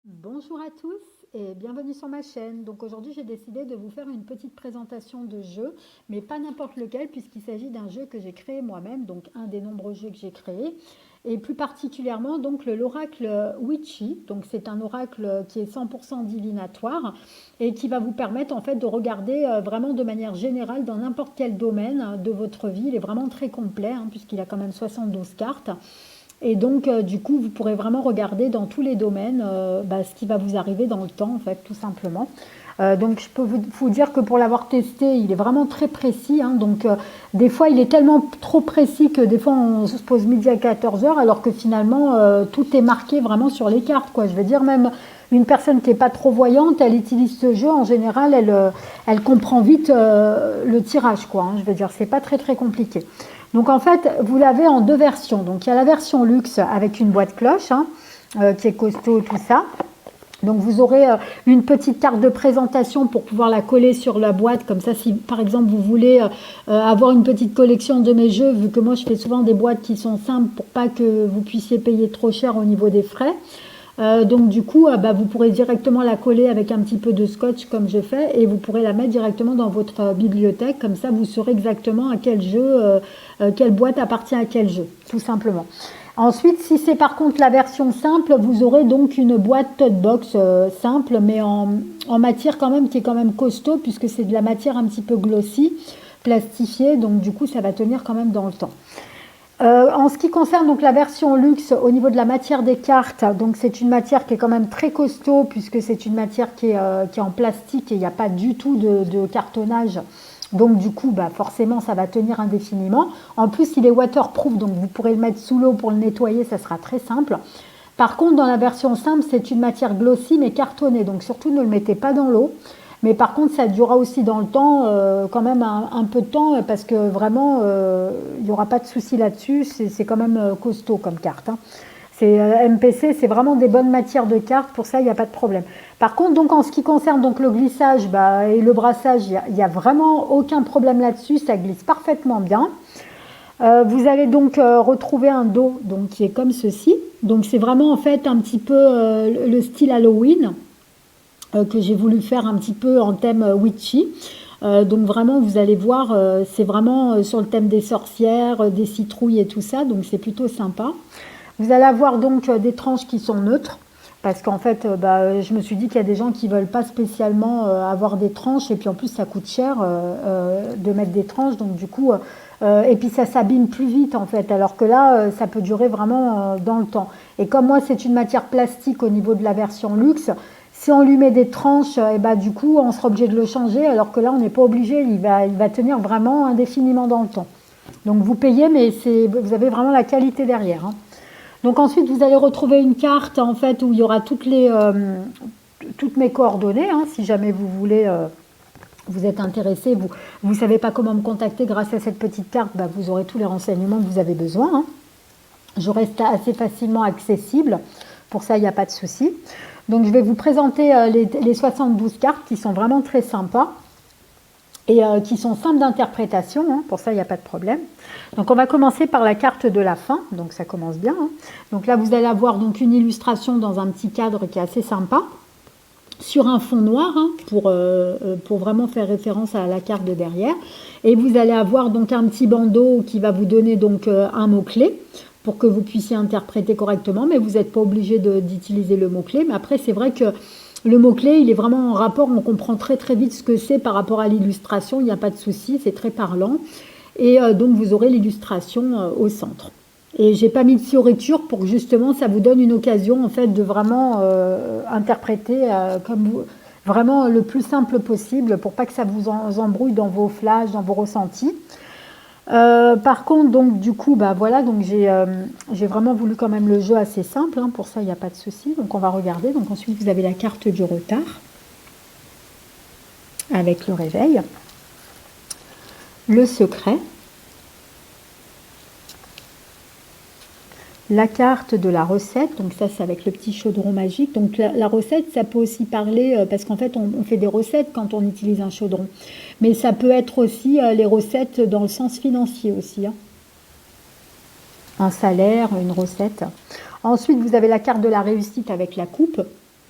Bonjour à tous et bienvenue sur ma chaîne. Donc aujourd'hui j'ai décidé de vous faire une petite présentation de jeu, mais pas n'importe lequel puisqu'il s'agit d'un jeu que j'ai créé moi-même, donc un des nombreux jeux que j'ai créés. Et plus particulièrement donc l'oracle Witchy. Donc c'est un oracle qui est 100% divinatoire et qui va vous permettre en fait de regarder vraiment de manière générale dans n'importe quel domaine de votre vie. Il est vraiment très complet puisqu'il a quand même 72 cartes. Et donc, du coup, vous pourrez vraiment regarder dans tous les domaines ce qui va vous arriver dans le temps, en fait, tout simplement. Donc, je peux vous dire que pour l'avoir testé, il est vraiment très précis. Donc, des fois, il est tellement trop précis que des fois, on se pose midi à 14 heures, alors que finalement, tout est marqué vraiment sur les cartes, quoi. Je veux dire, même une personne qui n'est pas trop voyante, elle utilise ce jeu, en général, elle comprend vite le tirage, quoi. Je veux dire, c'est pas très, très compliqué. Donc en fait, vous l'avez en deux versions. Donc il y a la version luxe avec une boîte cloche, qui est costaud, tout ça. Donc vous aurez une petite carte de présentation pour pouvoir la coller sur la boîte. Comme ça, si par exemple vous voulez avoir une petite collection de mes jeux, vu que moi je fais souvent des boîtes qui sont simples pour pas que vous puissiez payer trop cher au niveau des frais. Donc du coup, vous pourrez directement la coller avec un petit peu de scotch comme je fais et vous pourrez la mettre directement dans votre bibliothèque. Comme ça, vous saurez exactement à quel jeu, quelle boîte appartient à quel jeu, tout simplement. Ensuite, si c'est par contre la version simple, vous aurez donc une boîte tote box simple, mais en matière quand même qui est quand même costaud puisque c'est de la matière un petit peu glossy, plastifiée. Donc du coup, ça va tenir quand même dans le temps. En ce qui concerne donc la version luxe au niveau de la matière des cartes, donc c'est une matière qui est quand même très costaud puisque c'est une matière qui est en plastique et il n'y a pas du tout de cartonnage. Donc du coup, forcément, ça va tenir indéfiniment. En plus, il est waterproof, donc vous pourrez le mettre sous l'eau pour le nettoyer, ça sera très simple. Par contre, dans la version simple, c'est une matière glossy mais cartonnée, donc surtout ne le mettez pas dans l'eau. Mais par contre, ça durera aussi dans le temps, quand même un peu de temps, parce que vraiment, il n'y aura pas de souci là-dessus. C'est quand même costaud comme carte. C'est MPC, c'est vraiment des bonnes matières de cartes. Pour ça, il n'y a pas de problème. Par contre, donc en ce qui concerne donc le glissage et le brassage, il y a vraiment aucun problème là-dessus. Ça glisse parfaitement bien. Vous allez donc retrouver un dos donc, qui est comme ceci. Donc c'est vraiment en fait un petit peu le style Halloween que j'ai voulu faire un petit peu en thème witchy. Donc vraiment, vous allez voir, c'est vraiment sur le thème des sorcières, des citrouilles et tout ça, donc c'est plutôt sympa. Vous allez avoir donc des tranches qui sont neutres, parce qu'en fait, je me suis dit qu'il y a des gens qui ne veulent pas spécialement avoir des tranches, et puis en plus ça coûte cher de mettre des tranches, donc du coup, et puis ça s'abîme plus vite en fait, alors que là, ça peut durer vraiment dans le temps. Et comme moi, c'est une matière plastique au niveau de la version luxe, si on lui met des tranches, du coup, on sera obligé de le changer, alors que là, on n'est pas obligé, il va tenir vraiment indéfiniment dans le temps. Donc vous payez, mais vous avez vraiment la qualité derrière. Donc ensuite, vous allez retrouver une carte en fait où il y aura toutes mes coordonnées, si jamais vous voulez, vous êtes intéressé, vous ne savez pas comment me contacter grâce à cette petite carte, vous aurez tous les renseignements que vous avez besoin. Je reste assez facilement accessible, pour ça il n'y a pas de souci. Donc je vais vous présenter les 72 cartes qui sont vraiment très sympas et qui sont simples d'interprétation, pour ça il n'y a pas de problème. Donc on va commencer par la carte de la fin, donc ça commence bien. Donc là vous allez avoir donc une illustration dans un petit cadre qui est assez sympa, sur un fond noir, pour vraiment faire référence à la carte de derrière. Et vous allez avoir donc un petit bandeau qui va vous donner donc un mot-clé, pour que vous puissiez interpréter correctement, mais vous n'êtes pas obligé d'utiliser le mot-clé. Mais après, c'est vrai que le mot-clé, il est vraiment en rapport, on comprend très très vite ce que c'est par rapport à l'illustration, il n'y a pas de souci, c'est très parlant. Et donc, vous aurez l'illustration au centre. Et j'ai pas mis de fioriture pour que justement, ça vous donne une occasion en fait de vraiment interpréter vraiment le plus simple possible, pour pas que ça vous embrouille dans vos flashs, dans vos ressentis. Par contre, donc du coup, voilà, donc j'ai vraiment voulu quand même le jeu assez simple, pour ça il n'y a pas de souci. Donc on va regarder. Donc ensuite vous avez la carte du retard avec le réveil, le secret, la carte de la recette. Donc ça c'est avec le petit chaudron magique. Donc la recette, ça peut aussi parler, parce qu'en fait on fait des recettes quand on utilise un chaudron, mais ça peut être aussi les recettes dans le sens financier aussi, un salaire, une recette. Ensuite vous avez la carte de la réussite avec la coupe.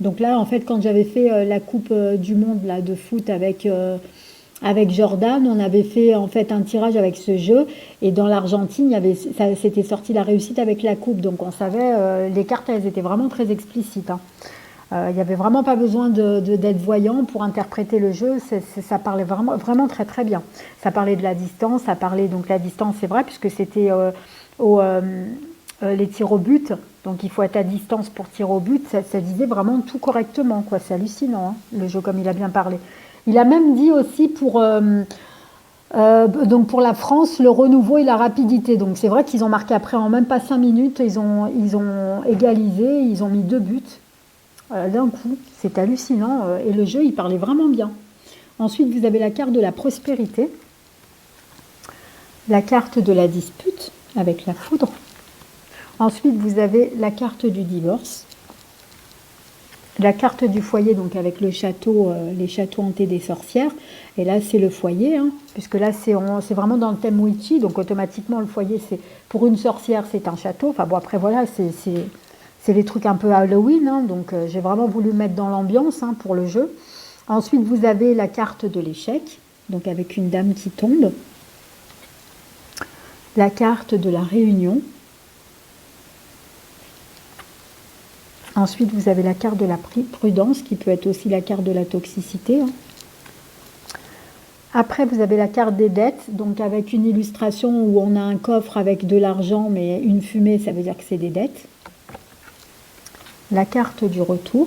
Donc là, en fait, quand j'avais fait la Coupe du Monde là, de foot avec Jordan, on avait fait en fait un tirage avec ce jeu. Et dans l'Argentine, c'était sorti la réussite avec la coupe. Donc on savait, les cartes, elles étaient vraiment très explicites, hein. Il n'y avait vraiment pas besoin d'être voyant pour interpréter le jeu. Ça parlait vraiment, vraiment très très bien. Ça parlait de la distance, ça parlait donc la distance, c'est vrai, puisque c'était les tirs au but. Donc il faut être à distance pour tirer au but. Ça disait vraiment tout correctement, quoi. C'est hallucinant, hein, le jeu comme il a bien parlé. Il a même dit aussi donc pour la France, le renouveau et la rapidité. Donc c'est vrai qu'ils ont marqué après en même pas 5 minutes, ils ont égalisé, ils ont mis 2 buts d'un coup. C'est hallucinant et le jeu, il parlait vraiment bien. Ensuite, vous avez la carte de la prospérité, la carte de la dispute avec la foudre. Ensuite, vous avez la carte du divorce, la carte du foyer, donc avec le château, les châteaux hantés des sorcières. Et là, c'est le foyer, hein, puisque là, c'est vraiment dans le thème witchy. Donc, automatiquement, le foyer, pour une sorcière, c'est un château. Enfin, bon, après, voilà, c'est les trucs un peu Halloween. Hein, donc, j'ai vraiment voulu mettre dans l'ambiance, hein, pour le jeu. Ensuite, vous avez la carte de l'échec, donc avec une dame qui tombe. La carte de la réunion. Ensuite, vous avez la carte de la prudence, qui peut être aussi la carte de la toxicité, hein. Après, vous avez la carte des dettes, donc avec une illustration où on a un coffre avec de l'argent, mais une fumée, ça veut dire que c'est des dettes. La carte du retour.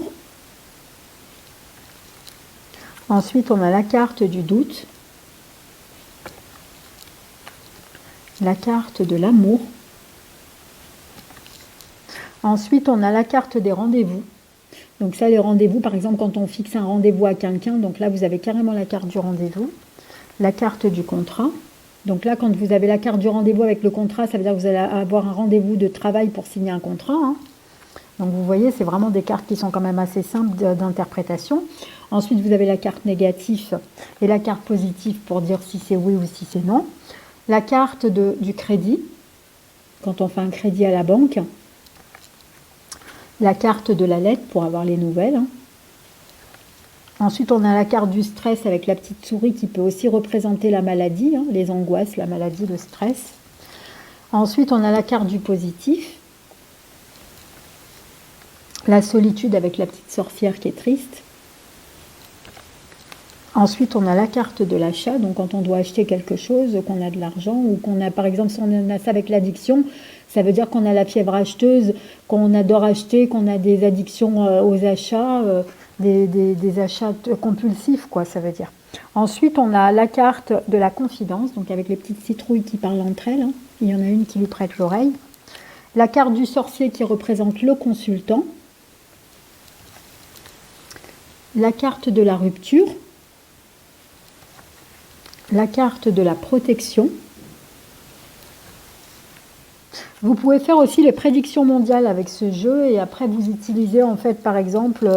Ensuite, on a la carte du doute. La carte de l'amour. Ensuite, on a la carte des rendez-vous. Donc ça, les rendez-vous, par exemple, quand on fixe un rendez-vous à quelqu'un, donc là, vous avez carrément la carte du rendez-vous. La carte du contrat. Donc là, quand vous avez la carte du rendez-vous avec le contrat, ça veut dire que vous allez avoir un rendez-vous de travail pour signer un contrat, hein. Donc vous voyez, c'est vraiment des cartes qui sont quand même assez simples d'interprétation. Ensuite, vous avez la carte négative et la carte positive pour dire si c'est oui ou si c'est non. La carte du crédit, quand on fait un crédit à la banque. La carte de la lettre pour avoir les nouvelles, hein. Ensuite, on a la carte du stress avec la petite souris qui peut aussi représenter la maladie, hein, les angoisses, la maladie, le stress. Ensuite, on a la carte du positif. La solitude avec la petite sorcière qui est triste. Ensuite, on a la carte de l'achat, donc quand on doit acheter quelque chose, qu'on a de l'argent, ou qu'on a, par exemple, si on a ça avec l'addiction, ça veut dire qu'on a la fièvre acheteuse, qu'on adore acheter, qu'on a des addictions aux achats, des achats compulsifs, quoi, ça veut dire. Ensuite, on a la carte de la confidence, donc avec les petites citrouilles qui parlent entre elles, hein. Il y en a une qui lui prête l'oreille. La carte du sorcier qui représente le consultant. La carte de la rupture. La carte de la protection. Vous pouvez faire aussi les prédictions mondiales avec ce jeu et après vous utilisez en fait par exemple,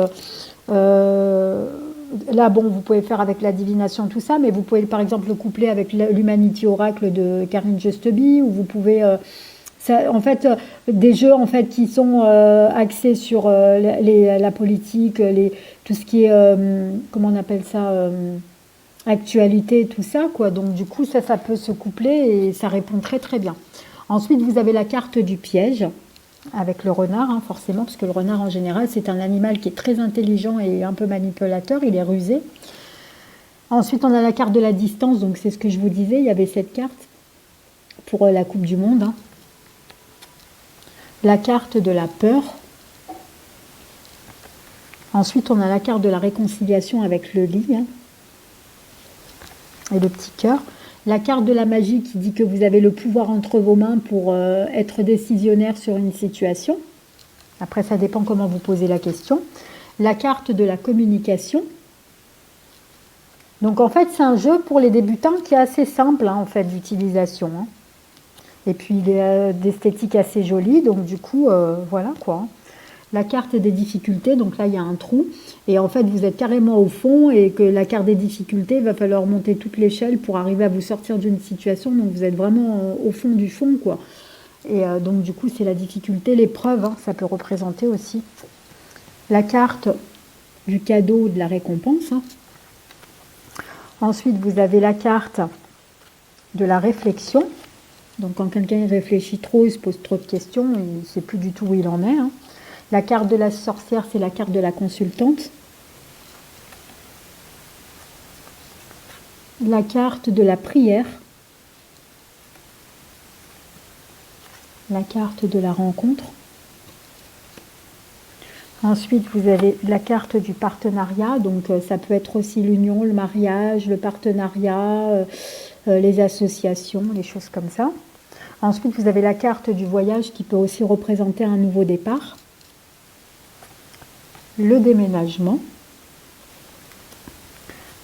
là bon vous pouvez faire avec la divination tout ça, mais vous pouvez par exemple le coupler avec l'Humanity Oracle de Karine Justeby ou vous pouvez, en fait des jeux en fait qui sont axés sur la politique, tout ce qui est, comment on appelle ça, actualité, tout ça, quoi. Donc du coup, ça peut se coupler et ça répond très très bien. Ensuite, vous avez la carte du piège avec le renard, hein, forcément, parce que le renard en général, c'est un animal qui est très intelligent et un peu manipulateur, il est rusé. Ensuite, on a la carte de la distance, donc c'est ce que je vous disais, il y avait cette carte pour la Coupe du Monde, hein. La carte de la peur. Ensuite, on a la carte de la réconciliation avec le lit, hein, et le petit cœur. La carte de la magie qui dit que vous avez le pouvoir entre vos mains pour être décisionnaire sur une situation. Après, ça dépend comment vous posez la question. La carte de la communication. Donc, en fait, c'est un jeu pour les débutants qui est assez simple, hein, en fait, d'utilisation, hein. Et puis, il est d'esthétique assez jolie. Donc, du coup, voilà, quoi. La carte des difficultés, donc là il y a un trou et en fait vous êtes carrément au fond et que la carte des difficultés, il va falloir monter toute l'échelle pour arriver à vous sortir d'une situation, donc vous êtes vraiment au fond du fond, quoi. Et donc du coup c'est la difficulté, l'épreuve, hein, ça peut représenter aussi. La carte du cadeau ou de la récompense. Hein. Ensuite, vous avez la carte de la réflexion. Donc, quand quelqu'un réfléchit trop, il se pose trop de questions, il ne sait plus du tout où il en est. Hein. La carte de la sorcière, c'est la carte de la consultante. La carte de la prière. La carte de la rencontre. Ensuite, vous avez la carte du partenariat. Donc, ça peut être aussi l'union, le mariage, le partenariat, les associations, les choses comme ça. Ensuite, vous avez la carte du voyage qui peut aussi représenter un nouveau départ. Le déménagement.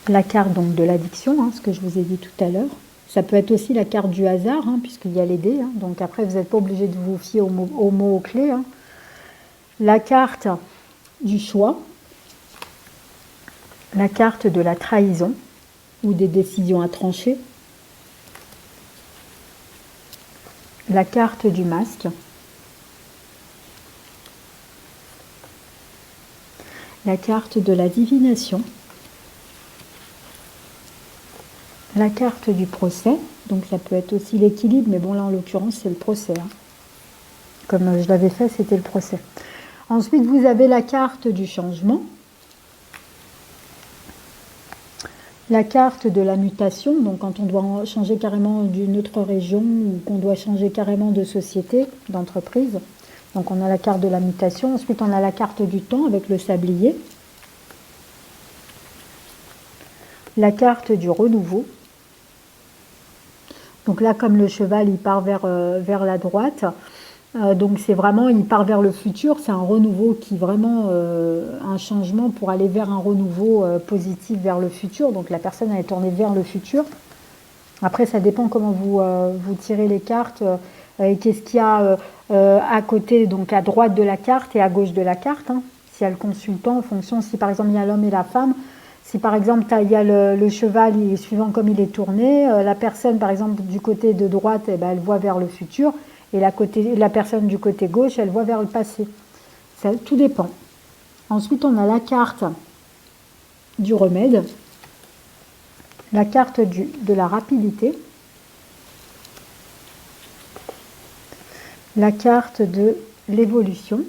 La carte donc de l'addiction, hein, ce que je vous ai dit tout à l'heure. Ça peut être aussi la carte du hasard, hein, puisqu'il y a les dés. Hein. Donc après, vous n'êtes pas obligé de vous fier aux mots clés. Hein. La carte du choix. La carte de la trahison ou des décisions à trancher. La carte du masque. La carte de la divination. La carte du procès, donc ça peut être aussi l'équilibre, mais bon là en l'occurrence c'est le procès. Hein. Comme je l'avais fait, c'était le procès. Ensuite vous avez la carte du changement. La carte de la mutation, donc quand on doit changer carrément d'une autre région ou qu'on doit changer carrément de société, d'entreprise. Donc on a la carte de la mutation. Ensuite on a la carte du temps avec le sablier. La carte du renouveau. Donc là, comme le cheval, il part vers la droite. Donc c'est vraiment, il part vers le futur. C'est un renouveau qui vraiment, un changement pour aller vers un renouveau positif vers le futur. Donc la personne elle est tournée vers le futur. Après, ça dépend comment vous tirez les cartes. Et qu'est-ce qu'il y a à côté, donc à droite de la carte et à gauche de la carte. Hein. S'il y a le consultant, en fonction, si par exemple il y a l'homme et la femme. Si par exemple il y a le cheval, il est suivant comme il est tourné, la personne par exemple du côté de droite, eh ben, elle voit vers le futur, et la personne du côté gauche, elle voit vers le passé. Ça, tout dépend. Ensuite, on a la carte du remède, la carte de la rapidité, la carte de l'évolution,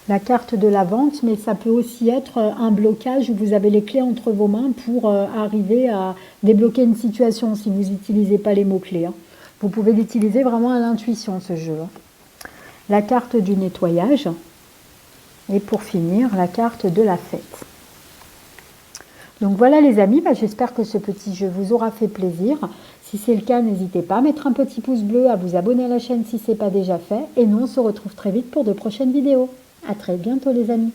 la carte de la vente, mais ça peut aussi être un blocage où vous avez les clés entre vos mains pour arriver à débloquer une situation si vous n'utilisez pas les mots-clés. Hein. Vous pouvez l'utiliser vraiment à l'intuition, ce jeu. Hein. La carte du nettoyage. Et pour finir, la carte de la fête. Donc voilà les amis, j'espère que ce petit jeu vous aura fait plaisir. Si c'est le cas, n'hésitez pas à mettre un petit pouce bleu, à vous abonner à la chaîne si ce n'est pas déjà fait. Et nous, on se retrouve très vite pour de prochaines vidéos. À très bientôt les amis.